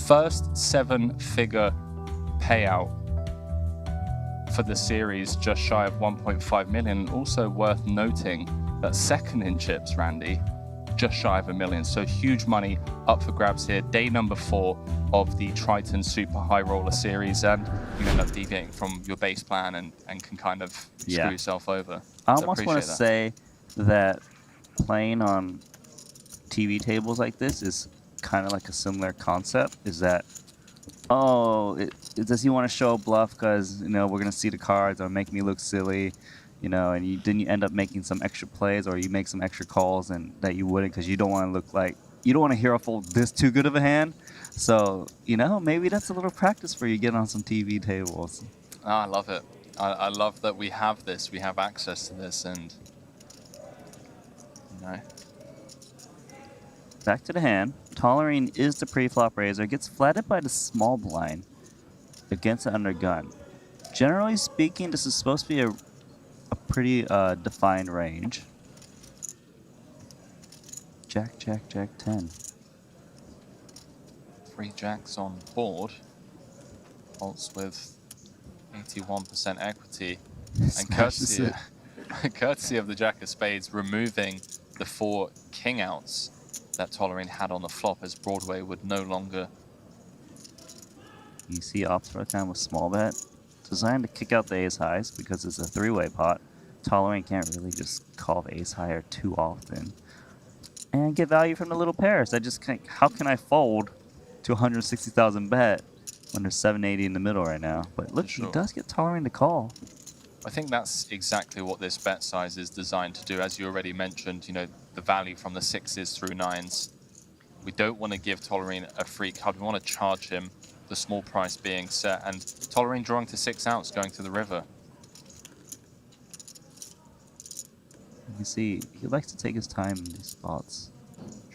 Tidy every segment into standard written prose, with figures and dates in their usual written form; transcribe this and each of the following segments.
First seven-figure payout for the series, just shy of 1.5 million. Also worth noting that second in chips, Randy, just shy of $1 million. So huge money up for grabs here. Day number 4 of the Triton Super High Roller series, and you end up deviating from your base plan and can kind of screw yourself over. I almost want to say that playing on TV tables like this is kind of like a similar concept. Is that, does he want to show a bluff because, you know, we're going to see the cards or make me look silly, you know, and you end up making some extra plays, or you make some extra calls and that you wouldn't because you don't want to look like, you don't want to hero fold this too good of a hand. So, you know, maybe that's a little practice for you get on some TV tables. Oh, I love it. I love that we have this. We have access to this, and you know. Back to the hand. Tollerene is the pre-flop raiser. Gets flatted by the small blind against the undergun. Generally speaking, this is supposed to be a pretty defined range. Jack, jack, jack, 10. 3 jacks on board. Holz with 81% equity. And courtesy of the Jack of Spades, removing the 4 king outs that Tollerene had on the flop, as Broadway would no longer. You see ops right now with small bet. Designed to kick out the ace highs because it's a 3-way pot. Tollerene can't really just call the ace higher too often. And get value from the little pairs. I just can't, how can I fold to 160,000 bet when there's 780 in the middle right now? But look, he does get Tollerene to call. I think that's exactly what this bet size is designed to do. As you already mentioned, you know, the value from the 6s through 9s. We don't want to give Tollerene a free card. We want to charge him, the small price being set. And Tollerene drawing to 6 outs, going to the river. You see, he likes to take his time in these spots,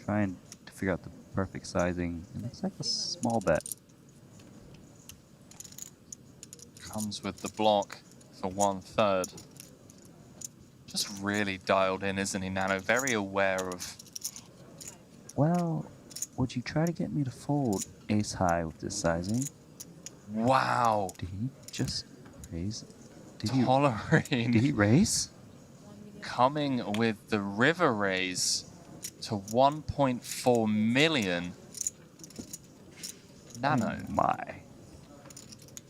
trying to figure out the perfect sizing. It looks like a small bet. Comes with the block for 1/3. Just really dialed in, isn't he, Nano? Very aware of... Well, would you try to get me to fold ace high with this sizing? Wow. Did he just raise? Tollerene. Did he raise? Coming with the river raise to 1.4 million. Nano. Oh my.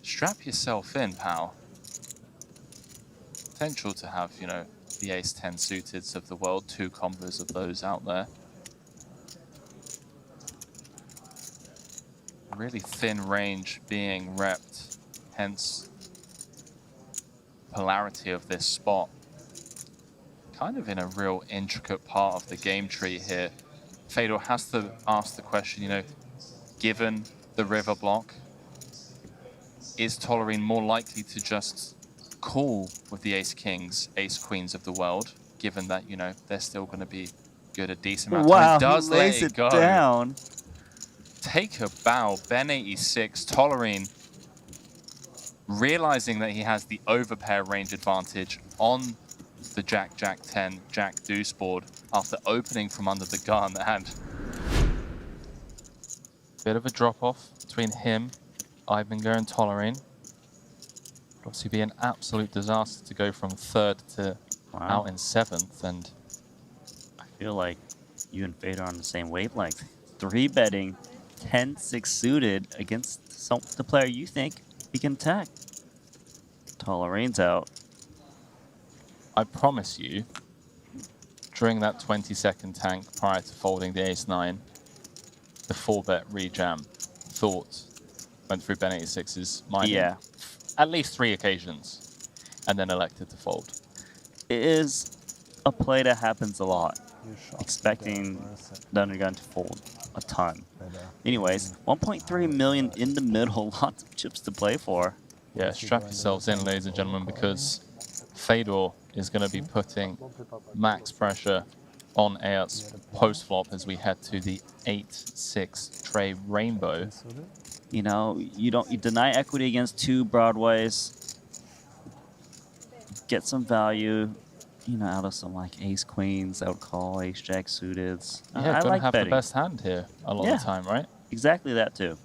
Strap yourself in, pal. Potential to have, you know, the ace-10 suiteds of the world, 2 combos of those out there. Really thin range being repped, hence polarity of this spot. Kind of in a real intricate part of the game tree here. Fedor has to ask the question, you know, given the river block, is Tollerene more likely to just call with the ace-kings, ace-queens of the world, given that, you know, they're still going to be good a decent amount of time? Does let it go. Down. Take a bow. Ben 86, Tollerene realizing that he has the overpair range advantage on the Jack, Jack 10, Jack deuce board after opening from under the gun, and bit of a drop-off between him, Eibinger, and Tollerene. Obviously be an absolute disaster to go from 3rd to out in 7th, and I feel like you and Fedor are on the same wavelength. 3-betting 10-6 suited against the player you think he can attack. Tollerene's out. I promise you, during that 20-second tank prior to folding the ace-9, the 4-bet rejam thought went through Ben 86's mind. Yeah. At least 3 occasions, and then elected to fold. It is a play that happens a lot, expecting the undergun to fold a ton. Anyways, 1.3 million in the middle, lots of chips to play for. Yeah, strap yourselves in, ladies and gentlemen, because Fedor is going to be putting max pressure on Aerts post-flop as we head to the 8-6 tray rainbow. You know, you deny equity against 2 Broadways. Get some value, you know, out of some like ace queens, out call, ace jack suited. Yeah, I gonna like have betting. the best hand here a lot of the time, right? Exactly that too.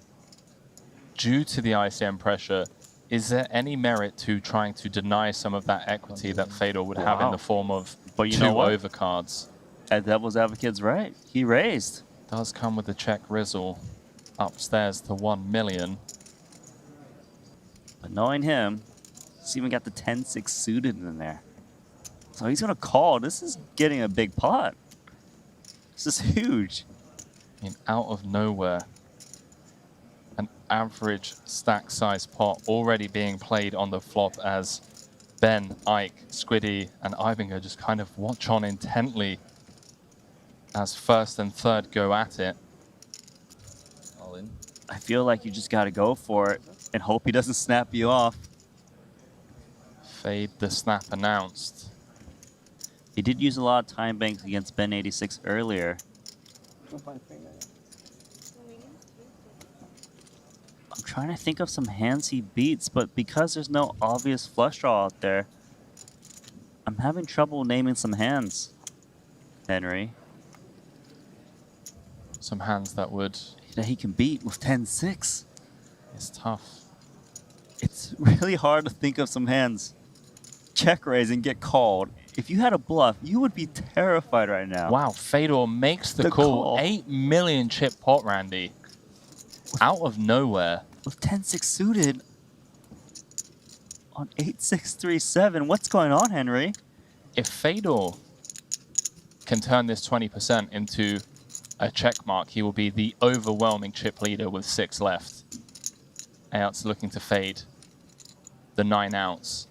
due to the ICM pressure, is there any merit to trying to deny some of that equity that Fedor would have in the form of But you two know what? overcards? At Devil's Advocate's right. He raised. Does come with the check Rizzle upstairs to 1 million. But knowing him, he's even got the 10-6 suited in there. So he's going to call. This is getting a big pot. This is huge. I mean, out of nowhere, an average stack size pot already being played on the flop as Ben, Ike, Squiddy, and Eibinger just kind of watch on intently as first and third go at it. All in. I feel like you just got to go for it and hope he doesn't snap you off. Fade the snap announced. He did use a lot of time banks against Ben 86 earlier. I'm trying to think of some hands he beats, but because there's no obvious flush draw out there, I'm having trouble naming some hands, Henry, Some hands that would... that he can beat with 10-6. It's tough. It's really hard to think of some hands. Check raise and get called. If you had a bluff, you would be terrified right now. Wow, Fedor makes the The call. call. 8 million chip pot, Randy. Out of nowhere. With 10-6 suited on 8-6-3-7. What's going on, Henry? If Fedor can turn this 20% into a check mark, he will be the overwhelming chip leader with 6 left. Aerts looking to fade the 9 outs.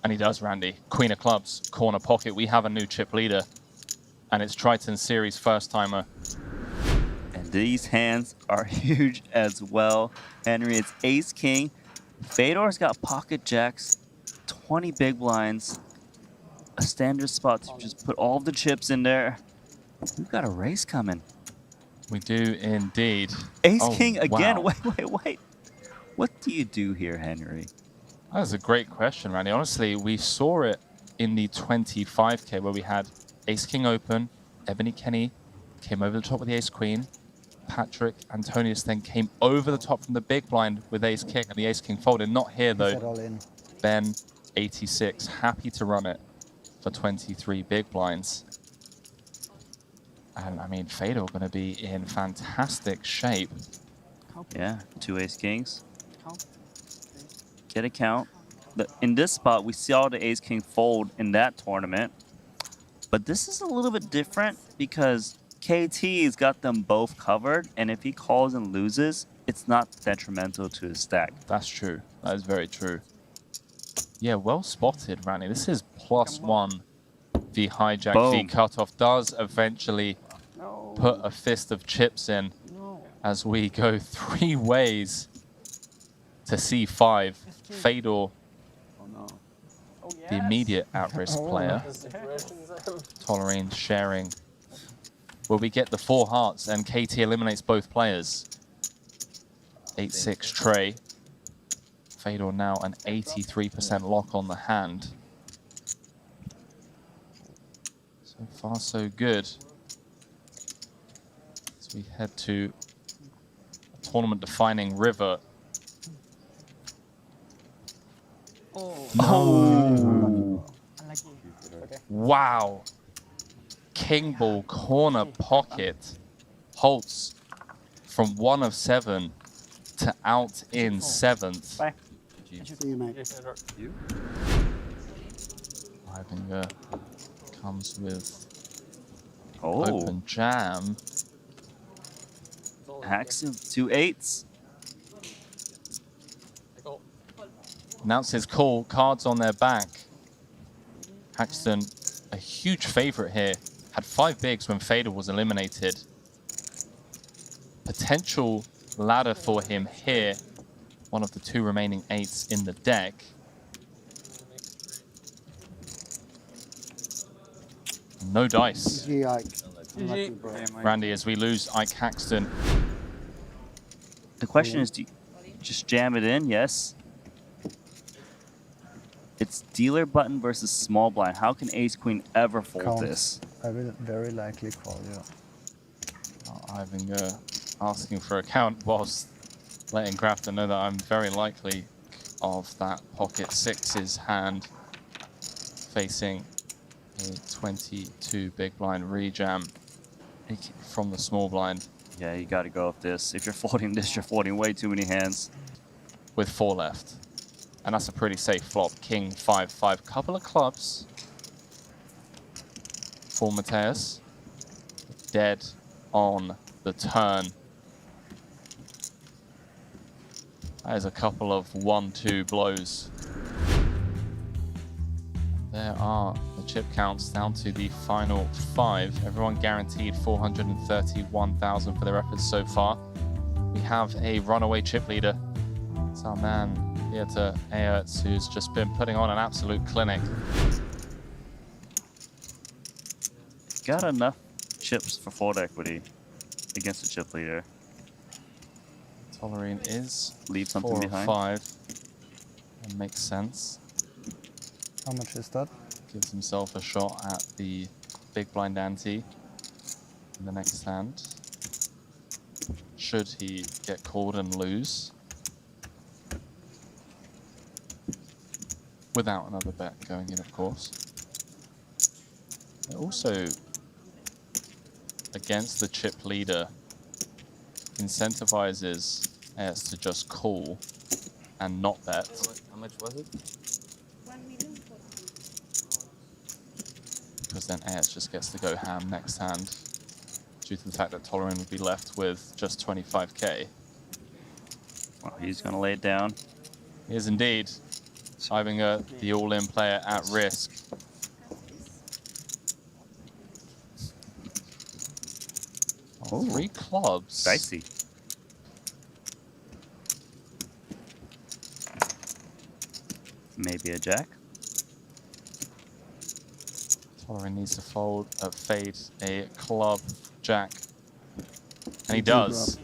And he does, Randy. Queen of clubs, corner pocket. We have a new chip leader. And it's Triton Series first timer. And these hands are huge as well. Henry, it's ace king. Fedor's got pocket jacks, 20 big blinds, a standard spot to just put all the chips in there. We've got a race coming. We do indeed. Ace Oh, king again. wow. Wait. What do you do here, Henry? That was a great question, Randy. Honestly, we saw it in the 25K where we had Ace King open, Ebony Kenny came over the top with the Ace Queen, Patrick Antonius then came over the top from the big blind with Ace King, and the Ace King folded. Not here though. All in. Ben, 86, happy to run it for 23 big blinds. And I mean, Fedor going to be in fantastic shape. Yeah, 2 ace kings. Get a count. In this spot, we saw the ace king fold in that tournament. But this is a little bit different because KT's got them both covered. And if he calls and loses, it's not detrimental to his stack. That's true. That is very true. Yeah, well spotted, Randy. This is +1. The hijack Boom. fee cutoff does eventually put a fist of chips in as we go 3 ways to C5. Fedor, the immediate at-risk player. Tollerene sharing. Will we get the 4 hearts and KT eliminates both players? 8-6 tray. Fedor now an 83% lock on the hand. So far so good. As we head to a tournament defining river. Oh! Wow. King ball corner pocket. Holz from 1 of 7 to out in 7th. Bye. See you, mate. Eibinger comes with Oh! open jam. Haxton, 2 8s. Announces call, cards on their back. Haxton, a huge favorite here. Had 5 bigs when Fedor was eliminated. Potential ladder for him here. One of the 2 remaining 8s in the deck. No dice. GG, Ike. Unlucky, bro. Randy, as we lose Ike Haxton. The question is, do you just jam it in? Yes. It's dealer button versus small blind. How can ace queen ever fold Count. this? I will very likely call you. Eibinger asking for a count whilst letting Grafton know that I'm very likely of that pocket sixes hand facing a 22 big blind rejam from the small blind. Yeah, you got to go with this. If you're folding this, you're folding way too many hands. With 4 left. And that's a pretty safe flop. King 5-5. Couple of clubs for Mateus. Dead on the turn. That is a couple of 1-2 blows. There are the chip counts down to the final 5. Everyone guaranteed 431,000 for their efforts so far. We have a runaway chip leader. It's our man here to Aerts, who's just been putting on an absolute clinic. Got enough chips for fold equity against the chip leader. Tollerene is Leave something 4 or behind. 5. That makes sense. How much is that? Gives himself a shot at the big blind ante in the next hand. Should he get called and lose. Without another bet going in, of course. Also, against the chip leader, incentivizes Aerts to just call and not bet. How much was it? Because then Aerts just gets to go ham next hand due to the fact that Tollerene would be left with just 25k. Well, he's going to lay it down. He is indeed. Eibinger, the all-in player, at risk. Oh, 3 clubs. Dicey. Maybe a jack. Tollerene needs to fade a club jack. And he does.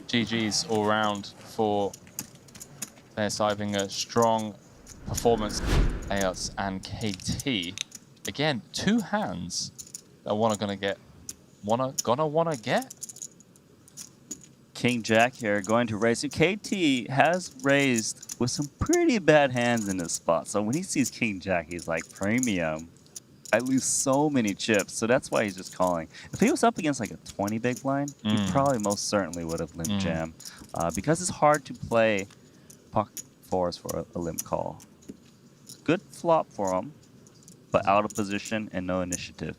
GG's all round for there's Eibinger. Strong performance. Aerts and KT. Again, 2 hands that gonna get. King Jack here going to raise. So KT has raised with some pretty bad hands in this spot. So when he sees King Jack, he's like, premium. I lose so many chips. So that's why he's just calling. If he was up against like a 20 big blind, he probably most certainly would have limp jam. Because it's hard to play pocket 4s for a limp call. Good flop for him, but out of position and no initiative.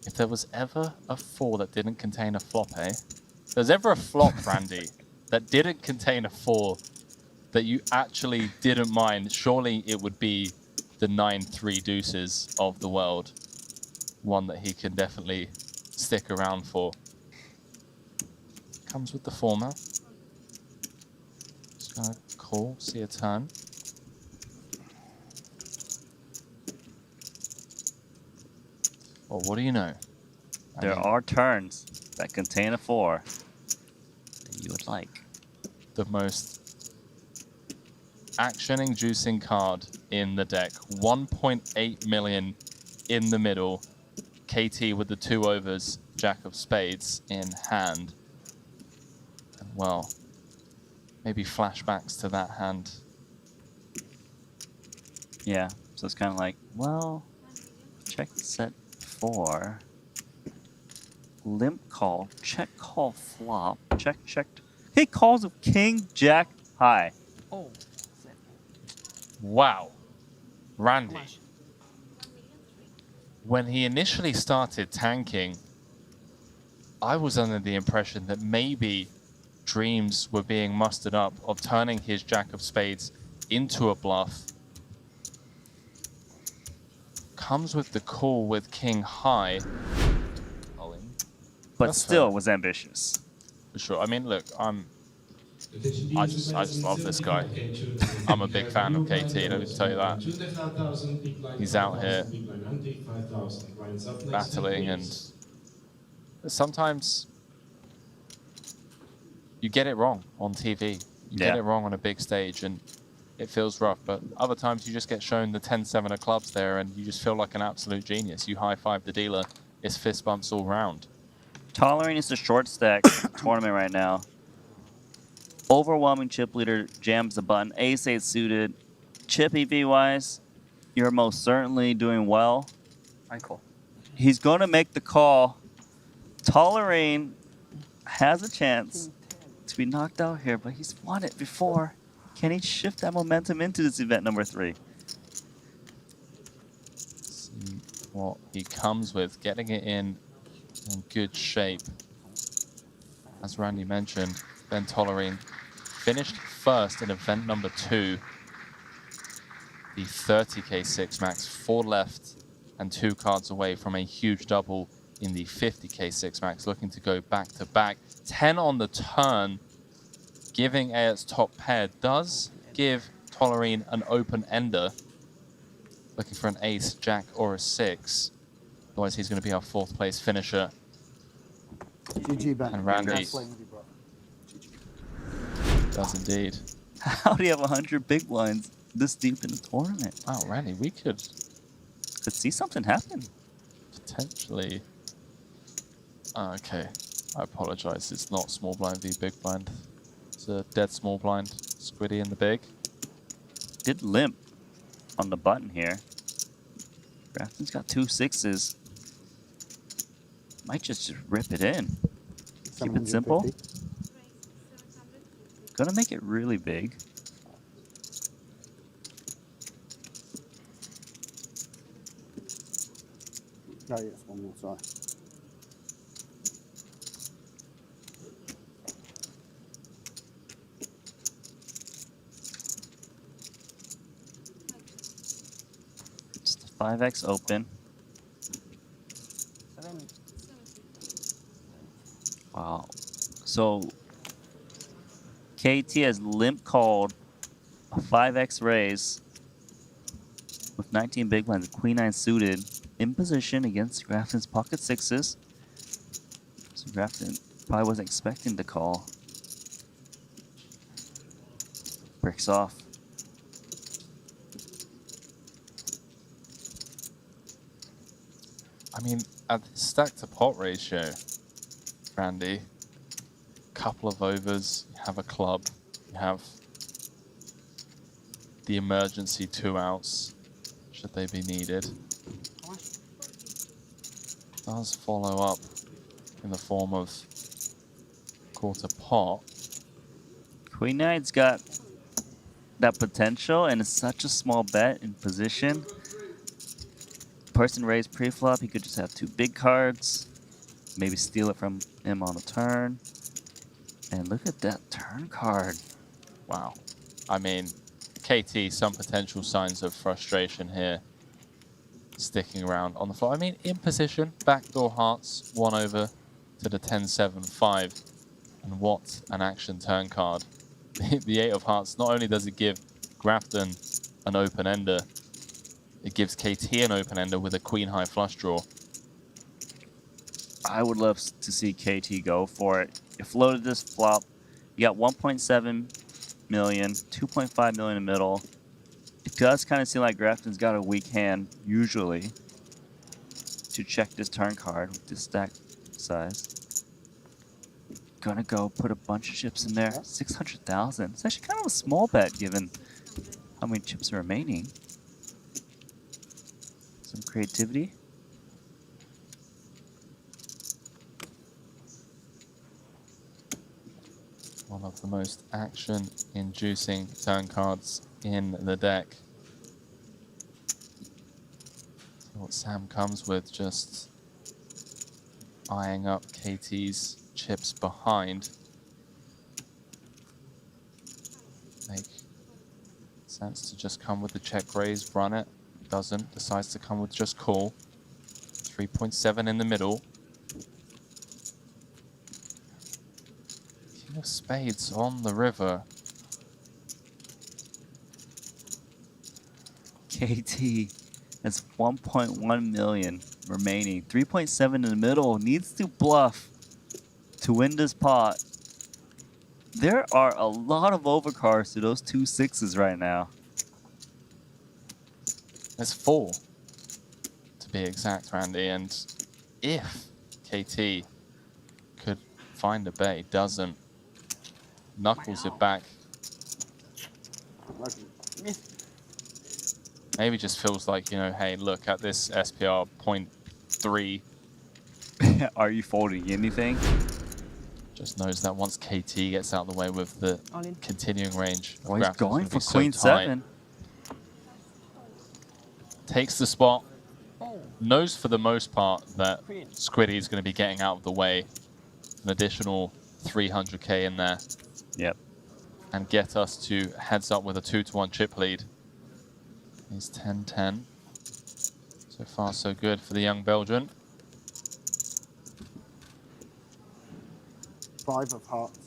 If there was ever a 4 that didn't contain a flop, eh? If there's ever a flop, Randy, that didn't contain a 4 that you actually didn't mind, surely it would be the 9-3 deuces of the world. One that he can definitely stick around for. Comes with the former. Just gonna call, see a turn. Well, what do you know? There are turns that contain a 4 that you would like. The most action-inducing card in the deck. 1.8 million in the middle. KT with the 2 overs, Jack of Spades in hand. And well, maybe flashbacks to that hand. Yeah, so it's kind of like, well, check set 4. Limp call, check call flop, check. He calls with King Jack high. Oh, Wow. Randy, when he initially started tanking, I was under the impression that maybe dreams were being mustered up of turning his Jack of Spades into a bluff. Comes with the call with King high. All in. But That's still fair. was ambitious. For sure. I mean, look, I just love this guy. I'm a big fan of KT, let me tell you that. He's out here battling, and sometimes you get it wrong on TV. You get it wrong on a big stage, and it feels rough. But other times you just get shown the 10-7 of clubs there, and you just feel like an absolute genius. You high-five the dealer. It's fist bumps all round. Tollerene is the short stack tournament right now. Overwhelming chip leader jams the button. Ace-8 suited. Chip EV-wise, you're most certainly doing well. I call. He's going to make the call. Tollerene has a chance to be knocked out here, but he's won it before. Can he shift that momentum into this event number 3? See what he comes with, getting it in good shape. As Randy mentioned, Ben Tollerene finished first in event number 2. The 30k 6 max, 4 left and 2 cards away from a huge double in the 50k 6 max, looking to go back to back. 10 on the turn, giving Aerts top pair, does give Tollerene an open ender, looking for an ace, jack, or a 6. Otherwise, he's going to be our 4th place finisher. GG, Ben. And Randy Congrats playing with you, bro. does indeed. How do you have 100 big blinds this deep in the tournament? Wow, Randy, we could See something happen. potentially... okay, I apologize. It's not small blind v big blind. It's a dead small blind. Squiddy in the big. Did limp on the button here. Grafton's got 2 6s. Might just rip it in. Keep it simple. 750. Gonna make it really big. Oh, yes, one more, sorry. It's the 5x open. Wow. So KT has limp called a 5x raise with 19 big blinds, queen 9 suited in position against Grafton's pocket 6s. So Grafton probably wasn't expecting the call. Bricks off. I mean, at the stack to pot ratio, Randy, couple of overs, you have a club, you have the emergency 2 outs, should they be needed. Does follow up in the form of quarter pot. Queen 9's got that potential, and it's such a small bet in position. Person raised pre-flop, he could just have 2 big cards, maybe steal it from him on a turn. And look at that turn card. Wow. I mean, KT, some potential signs of frustration here. Sticking around on the floor. I mean, in position, backdoor hearts, 1 over to the 10-7-5. And what an action turn card. The 8 of hearts, not only does it give Grafton an open ender, it gives KT an open ender with a queen high flush draw. I would love to see KT go for it. You floated this flop, you got 1.7 million, 2.5 million in the middle. It does kind of seem like Grafton's got a weak hand, usually, to check this turn card with this stack size. Gonna go put a bunch of chips in there. 600,000. It's actually kind of a small bet given how many chips are remaining. Some creativity. One of the most action-inducing turn cards in the deck. See what Sam comes with, just eyeing up KT's chips behind. Make sense to just come with the check raise, run it. Doesn't, decides to come with just call. 3.7 in the middle. King of spades on the river. KT has 1.1 million remaining. 3.7 in the middle. Needs to bluff to win this pot. There are a lot of overcards to those 2 6s right now. There's 4 to be exact, Randy. And if KT could find a bet, doesn't. knuckles it back. Lucky. Maybe just feels like, you know, hey, look at this SPR 0.3. Are you folding anything? Just knows that once KT gets out of the way with the continuing range, Oh, he's Grafton's going gonna for be so queen tight. 7. Takes the spot. Knows for the most part that Squiddy is going to be getting out of the way. An additional 300k in there. Yep. And get us to heads up with a 2-1 chip lead. He's 10-10. So far, so good for the young Belgian. 5 of hearts.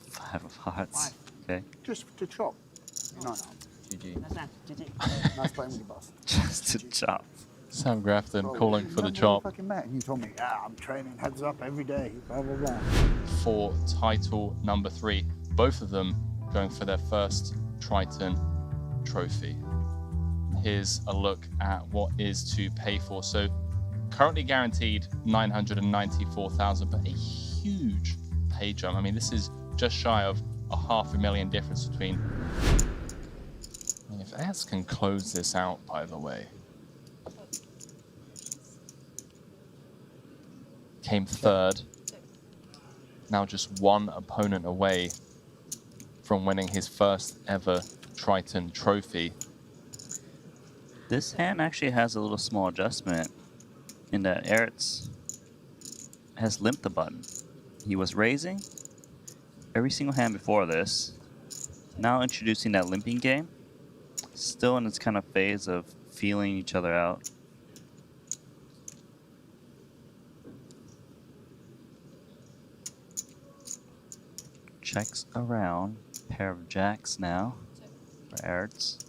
5 of hearts. Okay. Just to chop. No. GG. Nice playing with you, boss. Just to chop. Sam Grafton Bro, calling you for the remember when we chop fucking met and you told me, yeah, I'm training heads up every day, blah, blah, blah. for title number 3. Both of them going for their first Triton trophy. Here's a look at what is to pay for. So currently guaranteed 994,000, but a huge pay jump. I mean, this is just shy of a $500,000 difference between. If Aerts can close this out, by the way. Came third. Now just one opponent away from winning his first ever Triton trophy. This hand actually has a little small adjustment in that Aerts has limped the button. He was raising every single hand before this. Now introducing that limping game. Still in its kind of phase of feeling each other out. Checks around. Pair of jacks now for Aerts.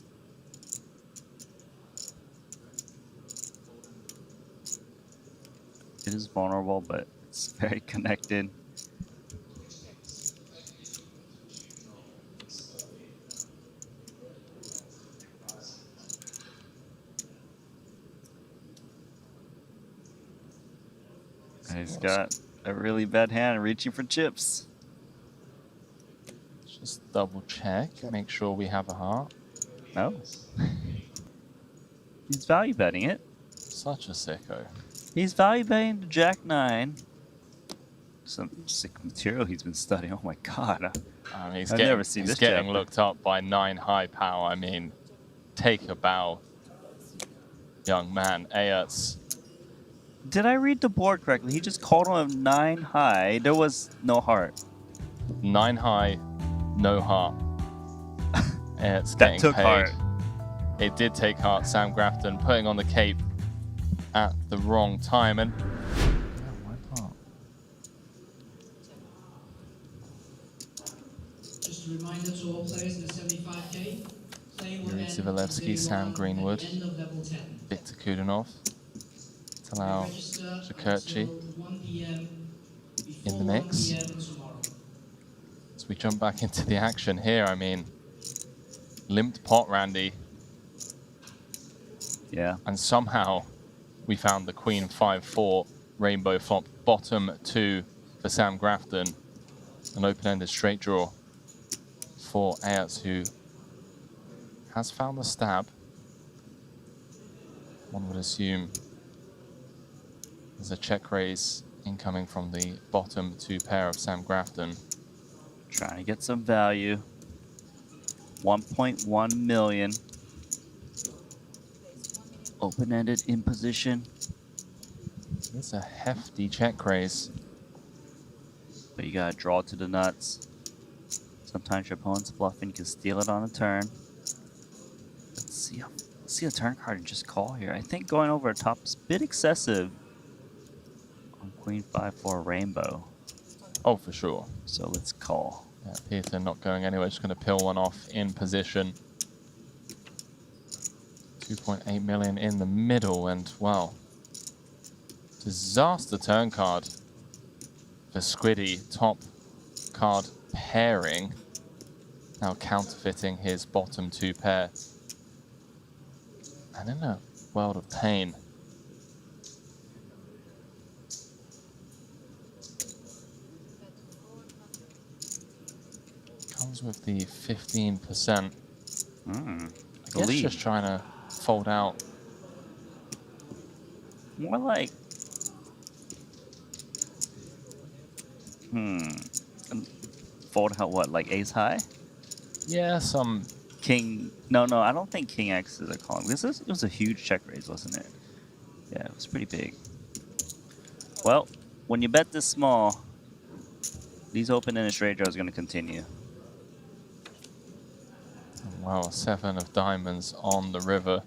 It is vulnerable, but it's very connected. And he's got a really bad hand reaching for chips. Just double check, make sure we have a heart. No. He's value betting it. Such a sicko. He's value betting the Jack 9. Some sick material he's been studying. Oh my god. I mean, I've never seen he's this getting chapter. looked up by 9 high power. I mean, take a bow, young man. Aerts. Did I read the board correctly? He just called on him 9 high. There was no heart. 9 high, no heart. Aerts That getting took paid. heart. It did take heart. Sam Grafton putting on the cape at the wrong time. And Just a reminder to all players in the 75k, playing will Yuri end Zivalevsky, on day Sam 1 Greenwood, at the end of level 10. Victor Kudanov, Talal Register Shakurchi until 1 PM in the before mix. 1 PM tomorrow. As we jump back into the action here, I mean, limped pot Randy, Yeah. and somehow we found the Queen 5-4 rainbow flop bottom 2 for Sam Grafton, an open-ended straight draw for Aerts, who has found the stab. One would assume there's a check raise incoming from the bottom 2 pair of Sam Grafton. Trying to get some value. 1.1 million. Open-ended in position. It's a hefty check raise. But you gotta draw to the nuts. Sometimes your opponent's bluffing, you can steal it on a turn. Let's see a turn card and just call here. I think going over the top is a bit excessive on Queen 5-4 rainbow. Oh, for sure. So let's call. Yeah, Peter not going anywhere, just going to pill one off in position. 2.8 million in the middle, and wow. Disaster turn card for Squiddy. Top card pairing. Now counterfeiting his bottom 2 pair. And in a world of pain. Comes with the 15%. The I guess lead. just trying to fold out. More like... Fold out what, like ace high? Yeah, some... King... No, I don't think King X is a calling. It was a huge check raise, wasn't it? Yeah, it was pretty big. Well, when you bet this small, these open-ended straight draws are going to continue. Wow, 7 of diamonds on the river.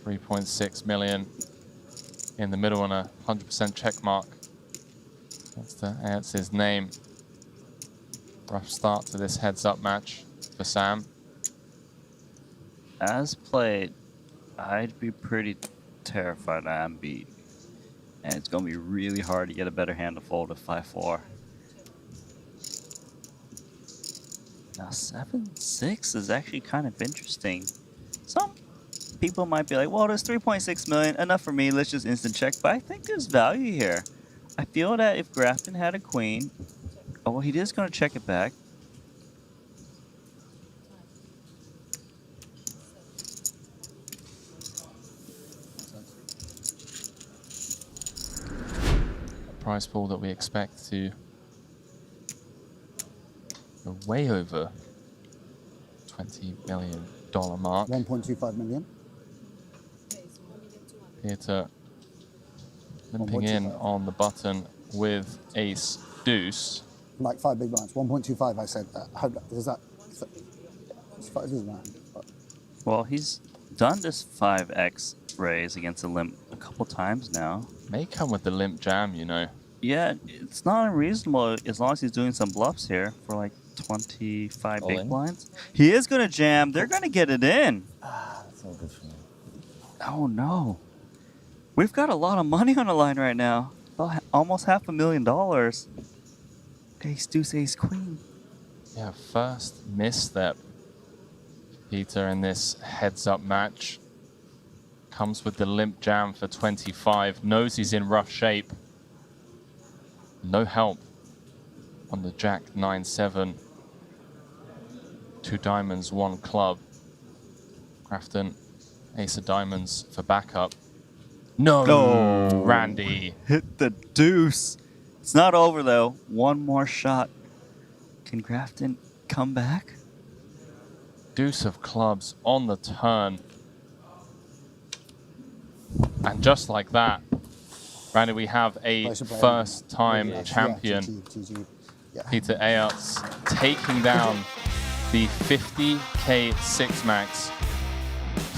3.6 million in the middle and a 100% check mark. That's the Aerts' name. Rough start to this heads-up match for Sam. As played, I'd be pretty terrified I'm beat. And it's going to be really hard to get a better hand to fold at 5-4. Now 7-6 is actually kind of interesting. Some people might be like, well, there's 3.6 million, enough for me, let's just instant check. But I think there's value here. I feel that if Grafton had a queen, oh, well, he is going to check it back. A prize pool that we expect to go way over $20 million mark. 1.25 million. Peter limping in 1.25. on the button with ace deuce. Like 5 big blinds. 1.25, I said. I hope that, is that... It's 5, isn't that? But Well, he's done this 5x raise against a limp a couple times now. May come with the limp jam, you know. Yeah, it's not unreasonable as long as he's doing some bluffs here for like 25 All big in? blinds. He is going to jam. They're going to get it in. That's not good for me. Oh, no. We've got a lot of money on the line right now. About almost $500,000. Ace, deuce, ace, queen. Yeah, first misstep. Peter in this heads-up match. Comes with the limp jam for 25. Knows he's in rough shape. No help on the jack 9-7. 2 diamonds, 1 club. Grafton, ace of diamonds for backup. No, Randy. Hit the deuce. It's not over, though. One more shot. Can Grafton come back? Deuce of clubs on the turn. And just like that, Randy, we have a Place of play. first-time Yeah, champion, GG. Yeah. Peter Aerts, taking down the 50K 6-max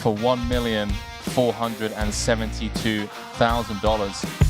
for $1,472,000.